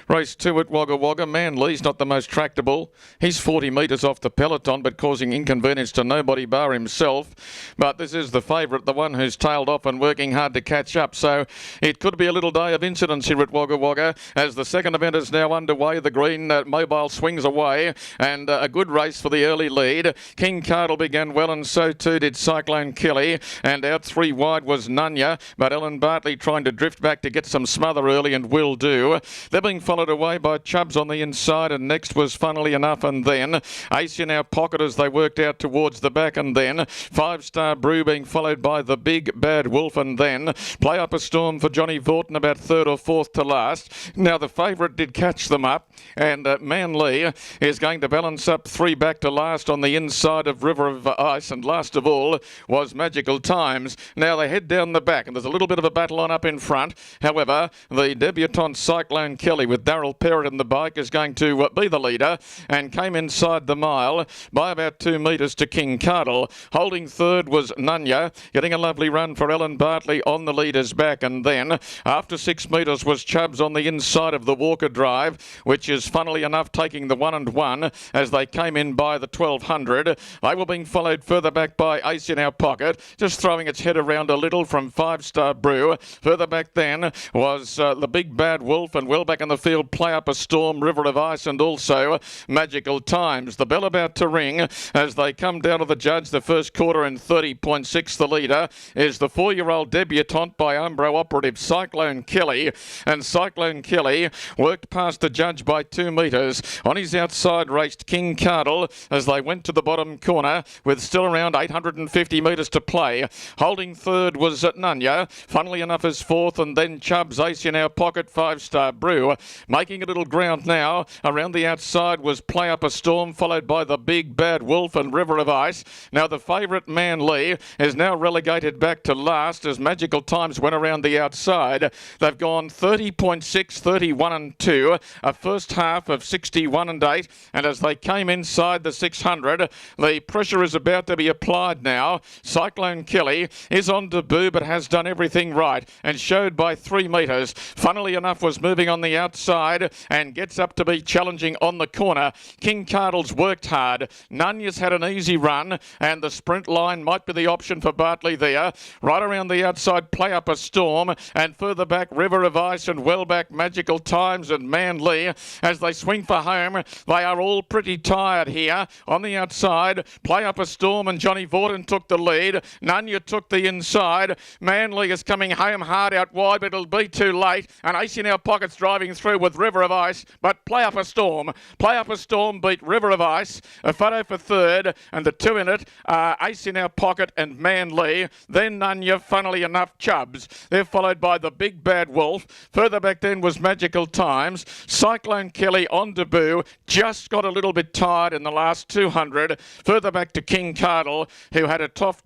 Race 2 at Wagga Wagga. Manly's not the most tractable. He's 40 metres off the peloton, but causing inconvenience to nobody bar himself. But this is the favourite, the one who's tailed off and working hard to catch up. So it could be a little day of incidents here at Wagga Wagga as the second event is now underway. The green mobile swings away, and a good race for the early lead. King Cardle began well, and so too did Cyclone Kelly. And out three wide was Nunya, but Ellen Bartley trying to drift back to get some smother early and will do. They're being followed away by Chubbs on the inside, and next was Funnily Enough, and then Ace in Our Pocket as they worked out towards the back, and then 5-Star Brew being followed by The Big Bad Wolf, and then Play Up a Storm for Johnny Vorton about third or fourth to last. Now the favourite did catch them up, and Manly is going to balance up three back to last on the inside of River of Ice, and last of all was Magical Times. Now they head down the back, and there's a little bit of a battle on up in front. However, the debutante Cyclone Kelly with Darryl Perrott in the bike is going to be the leader, and came inside the mile by about 2 metres to King Cardle. Holding third was Nunya, getting a lovely run for Ellen Bartley on the leader's back, and then after 6 metres was Chubbs on the inside of the Walker Drive, which is funnily enough taking the 1 and 1 as they came in by the 1200. They were being followed further back by Ace in Our Pocket, just throwing its head around a little from 5-Star Brew. Further back then was The Big Bad Wolf, and well back in the field Play Up a Storm, River of Ice, and also Magical Times. The bell about to ring as they come down to the judge. The first quarter in 30.6. The leader is the 4-year-old debutante by Umbro operative Cyclone Kelly, and Cyclone Kelly worked past the judge by 2 metres. On his outside raced King Cardle as they went to the bottom corner with still around 850 metres to play. Holding third was Nunya, funnily enough is fourth, and then Chubbs, Ace in Our Pocket, 5-Star Brew. Making a little ground now around the outside was Play Up a Storm, followed by The Big Bad Wolf and River of Ice. Now the favourite Manly is now relegated back to last as Magical Times went around the outside. They've gone 30.6, 31 and 2, a first half of 61 and 8, and as they came inside the 600, the pressure is about to be applied now. Cyclone Kelly is on debut but has done everything right and showed by 3 metres. Funnily enough was moving on the outside and gets up to be challenging on the corner. King Cardle's worked hard. Nunya's had an easy run, and the sprint line might be the option for Bartley there. Right around the outside, Play Up a Storm, and further back, River of Ice, and well back, Magical Times and Manly. As they swing for home, they are all pretty tired here. On the outside, Play Up a Storm and Johnny Vorton took the lead. Nunya took the inside. Manly is coming home hard out wide, but it'll be too late. And Ace in Our Pockets driving through with River of Ice, but Play Up a Storm. Play Up a Storm beat River of Ice. A photo for third, and the two in it are Ace in Our Pocket and Manly. Then Nunya, funnily enough, Chubbs. They're followed by The Big Bad Wolf. Further back then was Magical Times. Cyclone Kelly on debut, just got a little bit tired in the last 200. Further back to King Cardle, who had a tough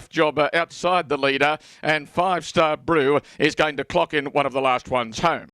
job outside the leader, and 5-Star Brew is going to clock in one of the last ones home.